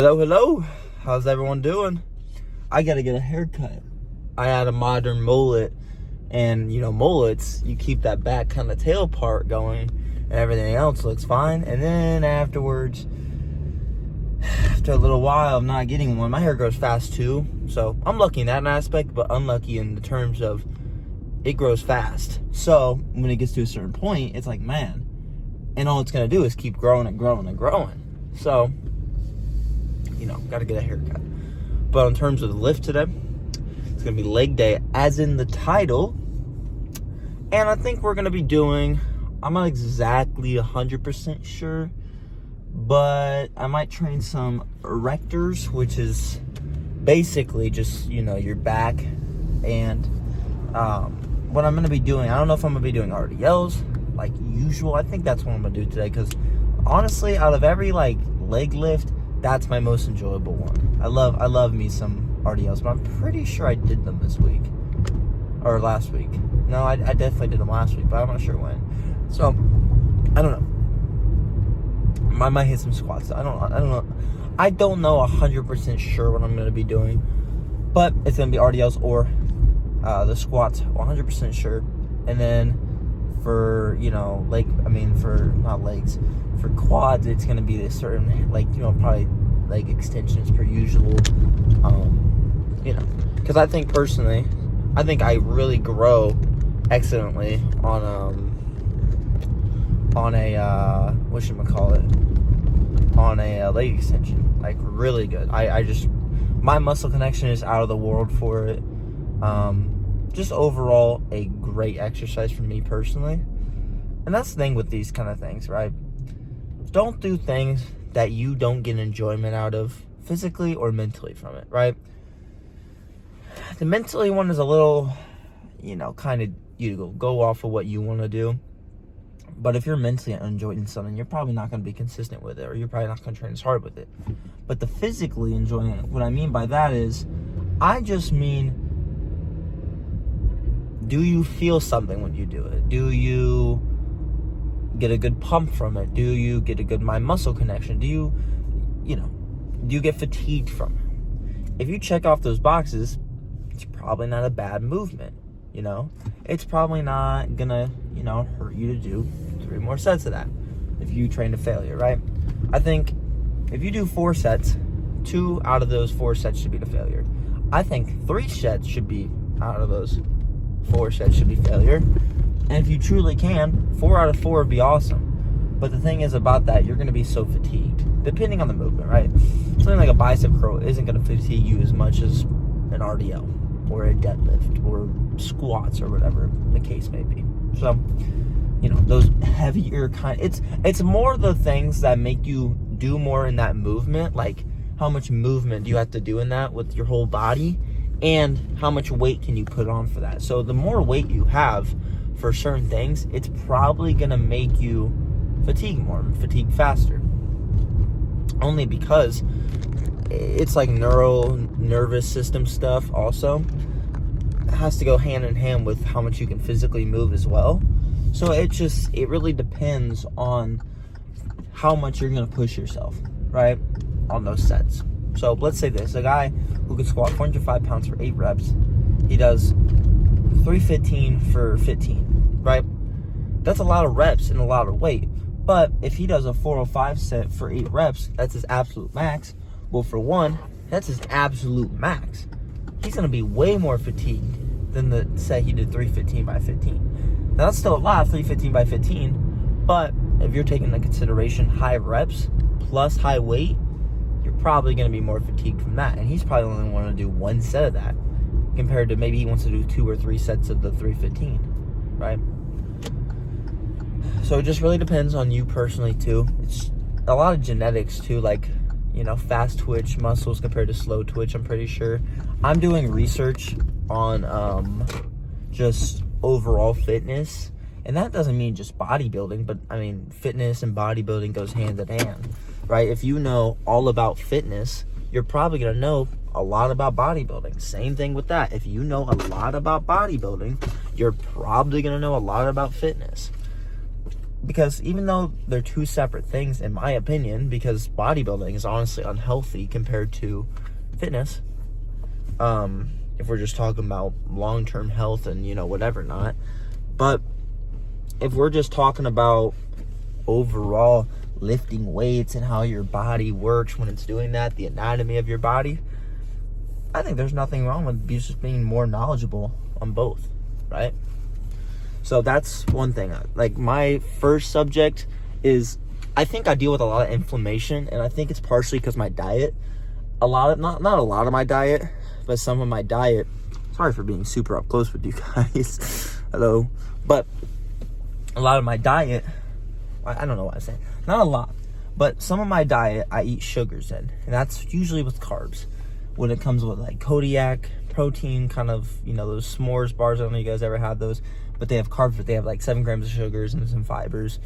Hello. How's everyone doing? I gotta get a haircut. I had a modern mullet, and mullets, you keep that back kind of tail part going, and everything else looks fine. And then afterwards, after a little while of not getting one, my hair grows fast too. So I'm lucky in that aspect, but unlucky in the terms of it grows fast. So when it gets to a certain point, it's like, man, and all it's gonna do is keep growing and growing and growing. So got to get a haircut. But in terms of the lift today, it's going to be leg day, as in the title. And I think we're going to be doing, I'm not exactly 100% sure, but I might train some erectors, which is basically just, your back. And what I'm going to be doing, I don't know if I'm going to be doing RDLs like usual. I think that's what I'm going to do today, because honestly, out of every leg lift, that's my most enjoyable one. I love me some RDLs, but I'm pretty sure I did them this week or last week. No, I definitely did them last week, but I'm not sure when. So I don't know. I might hit some squats. I don't know. I don't know 100% sure what I'm going to be doing, but it's going to be RDLs or the squats. 100% sure. And then for not legs. For quads, it's going to be a certain, probably extensions per usual. Because I think personally, I really grow excellently on a leg extension. Really good. I just, my muscle connection is out of the world for it. Just overall, a great exercise for me personally. And that's the thing with these kind of things, right? Don't do things that you don't get enjoyment out of physically or mentally from it, right? The mentally one is a little, kind of, you go off of what you want to do. But if you're mentally enjoying something, you're probably not going to be consistent with it, or you're probably not going to train as hard with it. But the physically enjoying it, what I mean by that is, I just mean, do you feel something when you do it? Do you get a good pump from it? Do you get a good mind-muscle connection? Do you get fatigued from it? If you check off those boxes, it's probably not a bad movement. It's probably not gonna hurt you to do 3 more sets of that if you train to failure, right? I think if you do 4 sets, 2 out of those 4 sets should be to failure. I think 3 sets should be out of those 4 sets should be failure. And if you truly can, 4 out of 4 would be awesome. But the thing is about that, you're going to be so fatigued, depending on the movement, right? Something like a bicep curl isn't going to fatigue you as much as an RDL or a deadlift or squats or whatever the case may be. So, those heavier it's more the things that make you do more in that movement, like how much movement do you have to do in that with your whole body, and how much weight can you put on for that. So the more weight you have for certain things, it's probably going to make you fatigue fatigue faster. Only because it's like nervous system stuff also. It has to go hand in hand with how much you can physically move as well. So it really depends on how much you're going to push yourself, right, on those sets. So let's say this, a guy who can squat 405 pounds for 8 reps, he does 315 for 15, right? That's a lot of reps and a lot of weight. But if he does a 405 set for 8 reps, that's his absolute max. Well, for one, that's his absolute max. He's going to be way more fatigued than the set he did 315 by 15. Now, that's still a lot, 315 by 15. But if you're taking into consideration high reps plus high weight, you're probably going to be more fatigued from that. And he's probably only want to do 1 set of that, compared to maybe he wants to do 2 or 3 sets of the 315, right? So it just really depends on you personally too. It's a lot of genetics too, fast twitch muscles compared to slow twitch, I'm pretty sure. I'm doing research on just overall fitness, and that doesn't mean just bodybuilding, but fitness and bodybuilding goes hand in hand, right? If you know all about fitness, you're probably going to know a lot about bodybuilding. Same thing with that. If you know a lot about bodybuilding, you're probably going to know a lot about fitness. because even though they're two separate things, in my opinion, because bodybuilding is honestly unhealthy compared to fitness, if we're just talking about long-term health and, whatever not. But if we're just talking about overall lifting weights and how your body works when it's doing that, the anatomy of your body, I think there's nothing wrong with just being more knowledgeable on both, right? So that's one thing. Like, my first subject is, I think I deal with a lot of inflammation, and I think it's partially because my diet, not a lot of my diet, but some of my diet, sorry for being super up close with you guys, hello, but a lot of my diet, I don't know what I'm saying, not a lot, but some of my diet I eat sugars in, and that's usually with carbs. When it comes with like Kodiak protein, kind of, those s'mores bars, I don't know if you guys ever had those, but they have carbs, but they have like 7 grams of sugars and some fibers.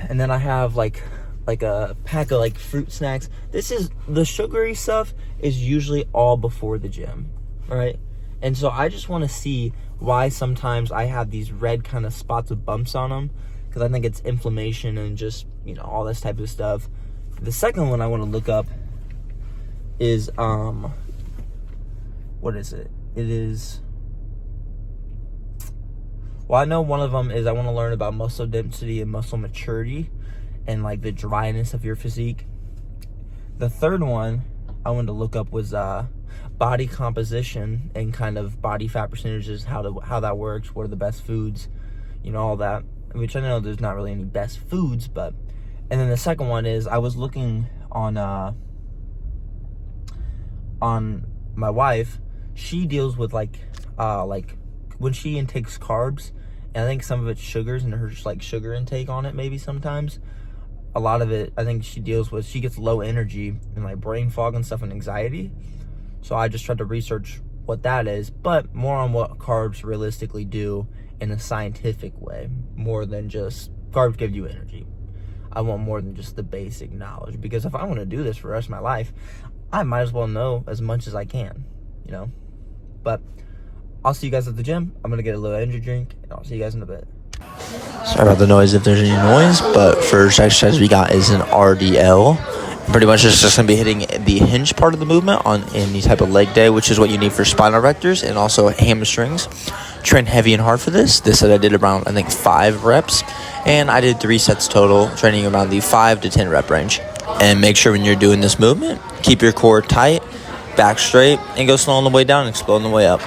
And then I have like a pack of like fruit snacks. The sugary stuff is usually all before the gym, right? And so I just want to see why sometimes I have these red kind of spots with bumps on them, because I think it's inflammation and just, all this type of stuff. The second one I want to look up is, what is it? It is, well, I know one of them is I want to learn about muscle density and muscle maturity and like the dryness of your physique. The third one I wanted to look up was body composition and kind of body fat percentages, how that works, what are the best foods, all that, which I know there's not really any best foods, but, and then the second one is I was looking on my wife. She deals with like when she intakes carbs, and I think some of it's sugars and her just like sugar intake on it, maybe sometimes. A lot of it, I think she gets low energy and like brain fog and stuff and anxiety. So I just tried to research what that is, but more on what carbs realistically do in a scientific way, more than just carbs give you energy. I want more than just the basic knowledge, because if I want to do this for the rest of my life, I might as well know as much as I can, But I'll see you guys at the gym. I'm going to get a little energy drink, and I'll see you guys in a bit. Sorry about the noise if there's any noise, but first exercise we got is an RDL. Pretty much it's just going to be hitting the hinge part of the movement on any type of leg day, which is what you need for spinal erectors and also hamstrings. Train heavy and hard for this. This I did around, 5 reps, and I did 3 sets total, training around the 5 to 10 rep range. And make sure when you're doing this movement, keep your core tight, back straight, and go slow on the way down and explode on the way up.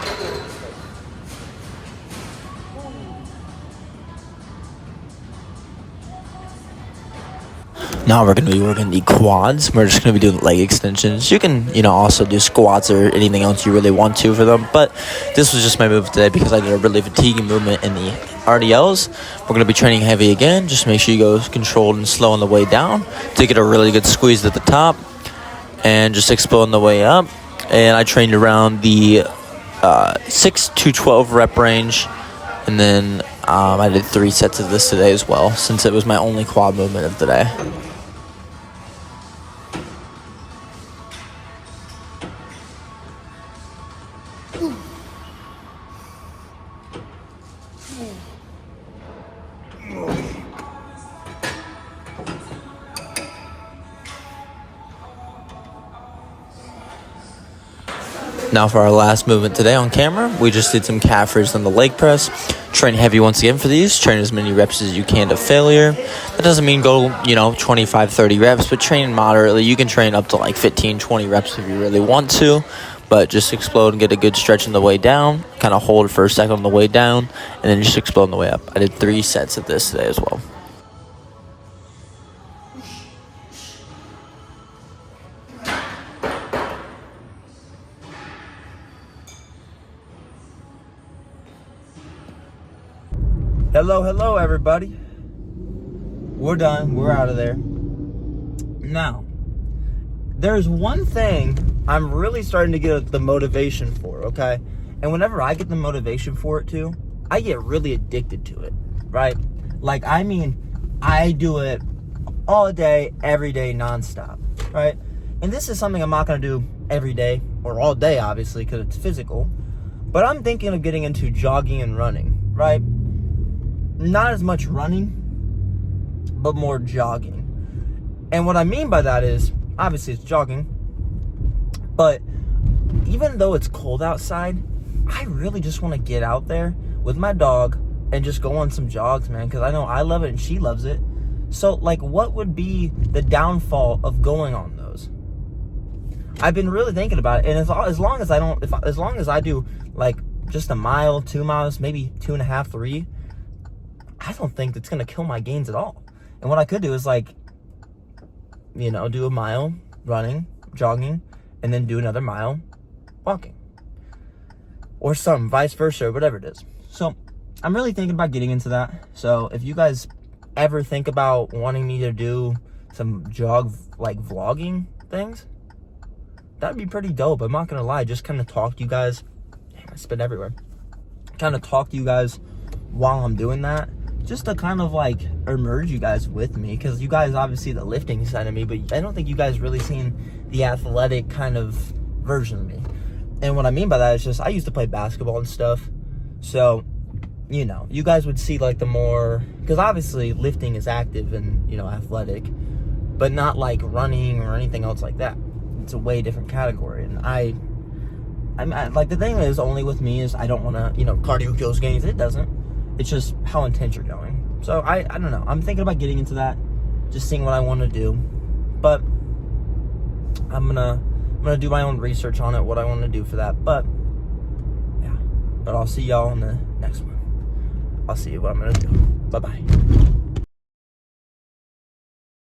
Now we're going to be working the quads. We're just going to be doing leg extensions. You can, also do squats or anything else you really want to for them. But this was just my move today because I did a really fatiguing movement in the RDLs. We're going to be training heavy again. Just make sure you go controlled and slow on the way down to get a really good squeeze at the top. And just explode on the way up. And I trained around the 6 to 12 rep range. And then I did 3 sets of this today as well, since it was my only quad movement of the day. Now for our last movement today on camera, we just did some calf raises on the leg press. Train heavy once again for these. Train as many reps as you can to failure. That doesn't mean go, 25, 30 reps, but train moderately. You can train up to 15, 20 reps if you really want to, but just explode and get a good stretch on the way down. Kind of hold for a second on the way down, and then just explode on the way up. I did 3 sets of this today as well. Hello, everybody. We're done. We're out of there. Now, there's one thing I'm really starting to get the motivation for, okay? And whenever I get the motivation for it, too, I get really addicted to it, right? I do it all day, every day, nonstop, right? And this is something I'm not going to do every day, or all day, obviously, because it's physical. But I'm thinking of getting into jogging and running, right? not as much running, but more jogging. And what I mean by that is, obviously it's jogging, but even though it's cold outside, I really just want to get out there with my dog and just go on some jogs, man, because I know I love it and she loves it. So, like, what would be the downfall of going on those? I've been really thinking about it, and as long as I do like just a mile, 2 miles, maybe 2.5, 3, I don't think it's gonna kill my gains at all. And what I could do is, like, you know, do a mile running, jogging, and then do another mile walking, or some vice versa, or whatever it is. So I'm really thinking about getting into that. So if you guys ever think about wanting me to do some like vlogging things, that'd be pretty dope. I'm not gonna lie, just kind of talk to you guys. Damn, I spit everywhere. Kind of talk to you guys while I'm doing that, just to kind of like immerse you guys with me, because you guys obviously the lifting side of me, but I don't think you guys really seen the athletic kind of version of me. And what I mean by that is just, I used to play basketball and stuff, so, you know, you guys would see like the more, because obviously lifting is active and, you know, athletic, but not like running or anything else like that. It's a way different category. And I'm like, the thing is, only with me is I don't want to, you know, cardio kills gains. It doesn't. It's just how intense you're going. So I don't know. I'm thinking about getting into that, just seeing what I want to do. But I'm gonna do my own research on it, what I want to do for that. But yeah. But I'll see y'all in the next one. I'll see you what I'm gonna do. Bye-bye.